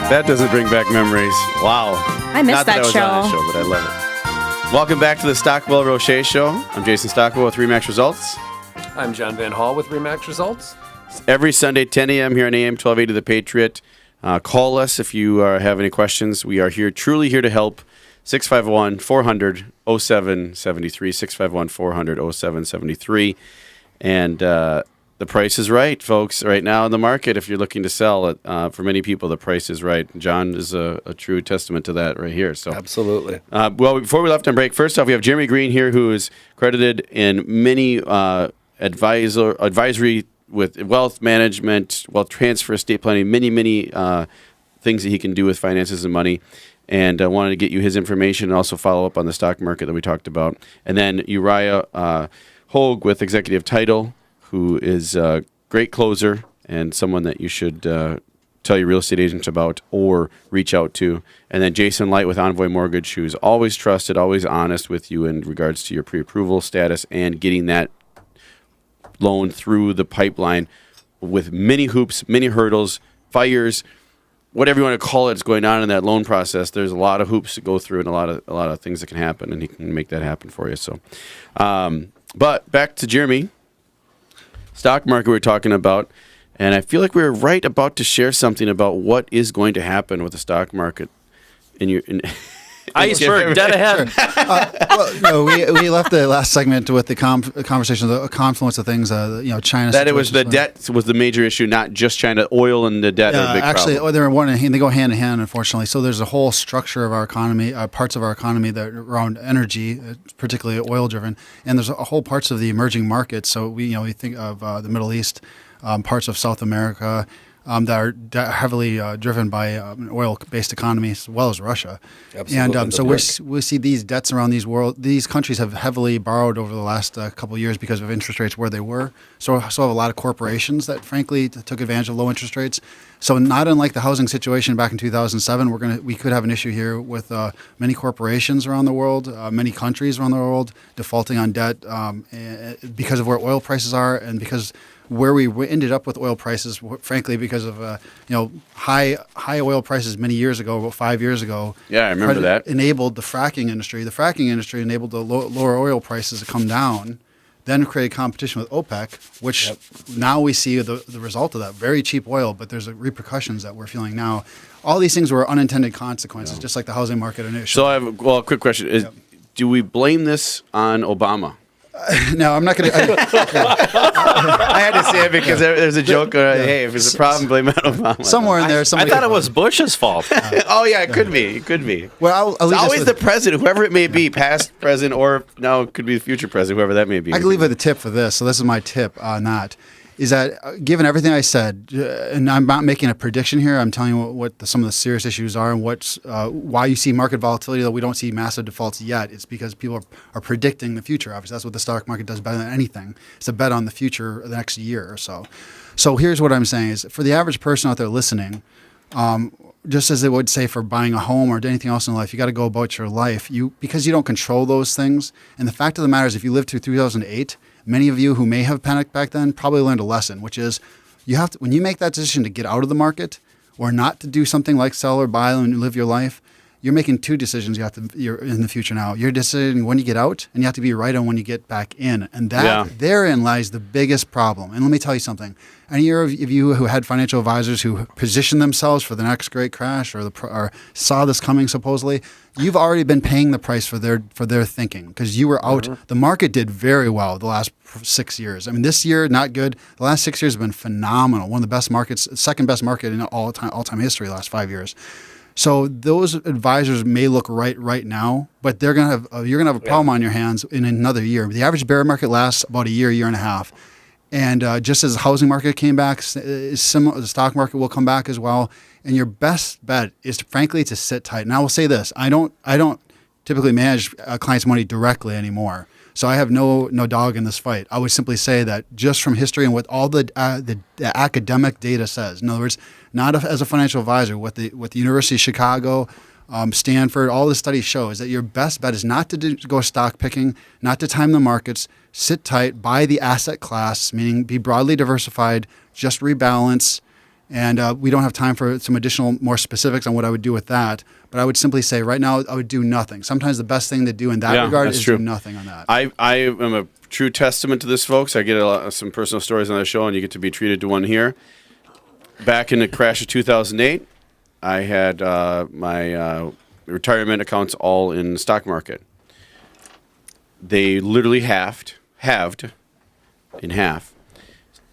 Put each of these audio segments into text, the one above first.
That doesn't bring back memories. Wow. I missed Not that I was show. on that show, but I love it. Welcome back to the Stockwell Roche Show. I'm Jason Stockwell with Remax Results. I'm John Van Hall with Remax Results. Every Sunday, 10 a.m. here on AM 1280 The Patriot. Call us if you have any questions. We are here, truly here to help. 651-400-0773, 651-400-0773. And the price is right, folks. Right now in the market, if you're looking to sell it, for many people, the price is right. John is a true testament to that right here. So, Absolutely. well, before we left on break, first off, we have Jeremy Green here, who is credited in many advisory with wealth management, wealth transfer, estate planning, many things that he can do with finances and money. And I wanted to get you his information and also follow up on the stock market that we talked about. And then Uriah Hogue with Executive Title, who is a great closer and someone that you should tell your real estate agents about or reach out to. And then Jason Light with Envoy Mortgage, who's always trusted, always honest with you in regards to your pre-approval status and getting that loan through the pipeline with many hoops, many hurdles, fires, whatever you want to call it, is going on in that loan process. There's a lot of hoops to go through and a lot of things that can happen, and he can make that happen for you. So, but back to Jeremy. Stock market we're talking about, and I feel like we're right about to share something about what is going to happen with the stock market. Iceberg, dead ahead. We left the last segment with the conversation, the confluence of things. China. That it was the debt was the major issue, not just China. Oil and the debt are a big problem. They go hand in hand, unfortunately. So there's a whole structure of our economy, parts of our economy that are around energy, particularly oil driven, and there's a whole parts of the emerging markets. So we think of the Middle East, parts of South America. That are heavily driven by an oil-based economy, as well as Russia. Absolutely. And so we see these debts around these countries have heavily borrowed over the last couple of years because of interest rates where they were. So have a lot of corporations that, frankly, took advantage of low interest rates. So not unlike the housing situation back in 2007, we could have an issue here with many corporations around the world, many countries around the world defaulting on debt because of where oil prices are and because where we ended up with oil prices, frankly, because of high oil prices many years ago, about 5 years ago. Yeah, I remember that. Enabled the fracking industry. The fracking industry enabled the lower oil prices to come down, then created competition with OPEC, which now we see the result of that. Very cheap oil, but there's repercussions that we're feeling now. All these things were unintended consequences, just like the housing market initially. So I have a quick question. Do we blame this on Obama? No, I'm not going to. I had to say it because there's a joke. Hey, if there's a problem, blame it on Obama. Somewhere in there, I thought it was Bush's fault. Oh yeah, it could be. It could be. Well, it's always the president, whoever it may be, past, present, or now it could be the future president, whoever that may be. I can leave with a tip for this. So this is my tip on that. Is that given everything I said, and I'm not making a prediction here, I'm telling you what some of the serious issues are and why you see market volatility, though we don't see massive defaults yet. It's because people are predicting the future. Obviously, that's what the stock market does better than anything. It's a bet on the future the next year or so. So here's what I'm saying is, for the average person out there listening, just as they would say for buying a home or anything else in life, you got to go about your life because you don't control those things. And the fact of the matter is, if you lived through 2008, many of you who may have panicked back then probably learned a lesson, which is you have to, when you make that decision to get out of the market or not to do something like sell or buy and live your life, you're making two decisions you're in the future now. You're deciding when you get out, and you have to be right on when you get back in. And therein lies the biggest problem. And let me tell you something. Any of you who had financial advisors who positioned themselves for the next great crash or saw this coming supposedly, you've already been paying the price for their thinking because you were out. Mm-hmm. The market did very well the last 6 years. I mean, this year, not good. The last 6 years have been phenomenal. One of the best markets, second best market in all time history the last 5 years. So those advisors may look right now, but you're gonna have a problem on your hands in another year. The average bear market lasts about a year and a half, and just as the housing market came back, the stock market will come back as well. And your best bet is, frankly, to sit tight. And I will say this: I don't typically manage clients' money directly anymore. So I have no dog in this fight. I would simply say that just from history and what all the academic data says. In other words, not as a financial advisor, what the University of Chicago, Stanford, all the studies show is that your best bet is not to go stock picking, not to time the markets. Sit tight, buy the asset class, meaning be broadly diversified, just rebalance, And we don't have time for some additional, more specifics on what I would do with that. But I would simply say right now I would do nothing. Sometimes the best thing to do in that regard that's is true. do nothing on that. I am a true testament to this, folks. I get some personal stories on the show, and you get to be treated to one here. Back in the crash of 2008, I had my retirement accounts all in the stock market. They literally halved in half.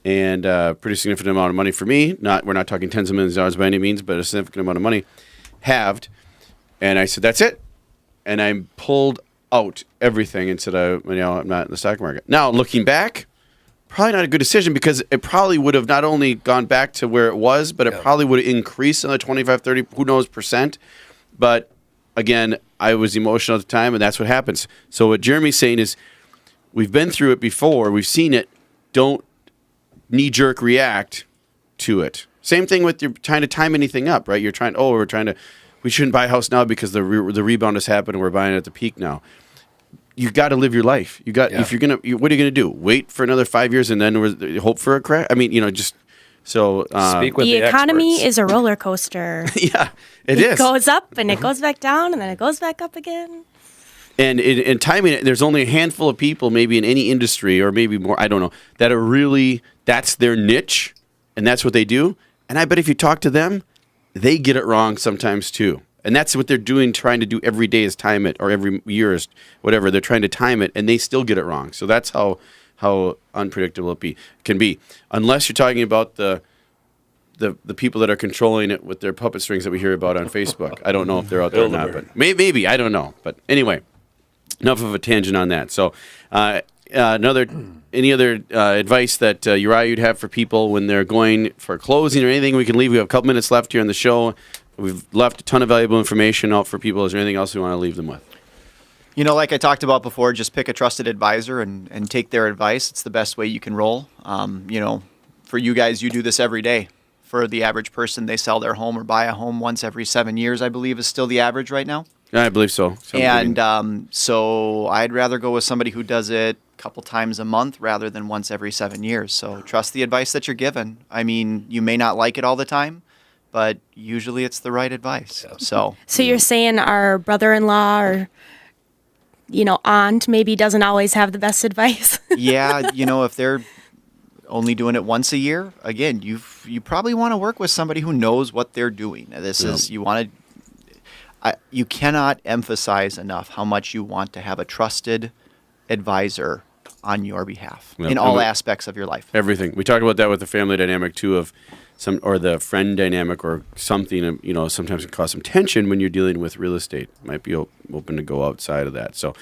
And pretty significant amount of money for me. We're not talking tens of millions of dollars by any means, but a significant amount of money. Halved. And I said, that's it. And I pulled out everything and said, I'm not in the stock market. Now, looking back, probably not a good decision because it probably would have not only gone back to where it was, but it probably would have increased another 25, 30, who knows, percent. But again, I was emotional at the time, and that's what happens. So what Jeremy's saying is, we've been through it before. We've seen it. Don't knee-jerk react to it. Same thing with you're trying to time anything up, right? We shouldn't buy a house now because the rebound has happened and we're buying it at the peak now. You got to live your life. If you're gonna, what are you gonna do? Wait for another 5 years and then hope for a crash? I mean, just so. Speak with the the economy experts. is a roller coaster. Yeah, it It is. goes up and it goes back down and then it goes back up again. And in timing, there's only a handful of people, maybe in any industry or maybe more, I don't know, that are really, that's their niche and that's what they do. And I bet if you talk to them, they get it wrong sometimes too. And that's what they're doing, trying to do every day is time it, or every year is whatever. They're trying to time it and they still get it wrong. So that's how unpredictable it can be. Unless you're talking about the people that are controlling it with their puppet strings that we hear about on Facebook. I don't know if they're out there or not, but maybe, I don't know. But anyway. Enough of a tangent on that. So, any other advice that Uriah you'd have for people when they're going for closing or anything we can leave? We have a couple minutes left here on the show. We've left a ton of valuable information out for people. Is there anything else we want to leave them with? Like I talked about before, just pick a trusted advisor and take their advice. It's the best way you can roll. For you guys, you do this every day. For the average person, they sell their home or buy a home once every 7 years, I believe, is still the average right now. Yeah, I believe so. So I'd rather go with somebody who does it a couple times a month rather than once every 7 years. So trust the advice that you're given. I mean, you may not like it all the time, but usually it's the right advice. Yeah. So you're saying our brother-in-law or, aunt maybe doesn't always have the best advice? Yeah, if they're only doing it once a year, again, you probably want to work with somebody who knows what they're doing. You cannot emphasize enough how much you want to have a trusted advisor on your behalf in all aspects of your life. Everything. We talked about that with the family dynamic too, of or the friend dynamic or something. Sometimes it can cause some tension when you're dealing with real estate. Might be open to go outside of that. So,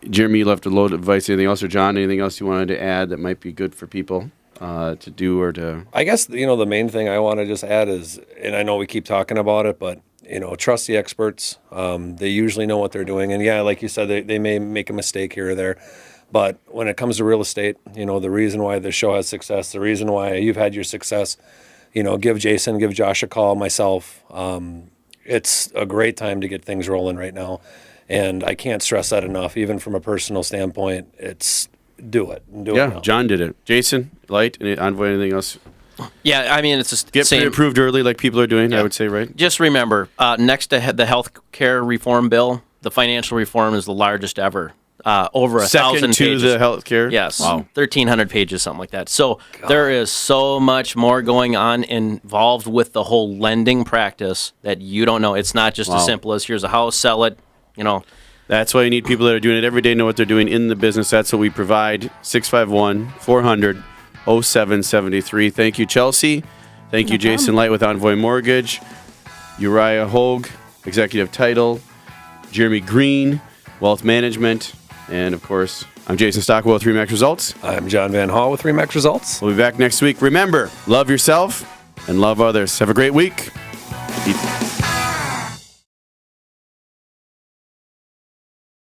Jeremy, you left a load of advice. Anything else, or John? Anything else you wanted to add that might be good for people? To do or to... I guess, the main thing I want to just add is, and I know we keep talking about it, but, trust the experts. They usually know what they're doing. And yeah, like you said, they may make a mistake here or there. But when it comes to real estate, the reason why the show has success, the reason why you've had your success, give Jason, give Josh a call, myself. It's a great time to get things rolling right now. And I can't stress that enough, even from a personal standpoint. Do it. It now. John did it. Jason, Light, Envoy, anything else? Yeah, I mean, it's just Get pre-approved early like people are doing, I would say, right? Just remember, next to the health care reform bill, the financial reform is the largest ever. Over 1,000 pages. Second to the health care? Yes. Wow. 1,300 pages, something like that. So there is so much more going on involved with the whole lending practice that you don't know. It's not just as simple as here's a house, sell it, That's why you need people that are doing it every day, know what they're doing in the business. That's what we provide. 651-400-0773. Thank you, Chelsea. Thank you, Jason Light with Envoy Mortgage. Uriah Hogue, Executive Title. Jeremy Green, Wealth Management. And, of course, I'm Jason Stockwell with RE/MAX Results. I'm John Van Hall with RE/MAX Results. We'll be back next week. Remember, love yourself and love others. Have a great week. Peace.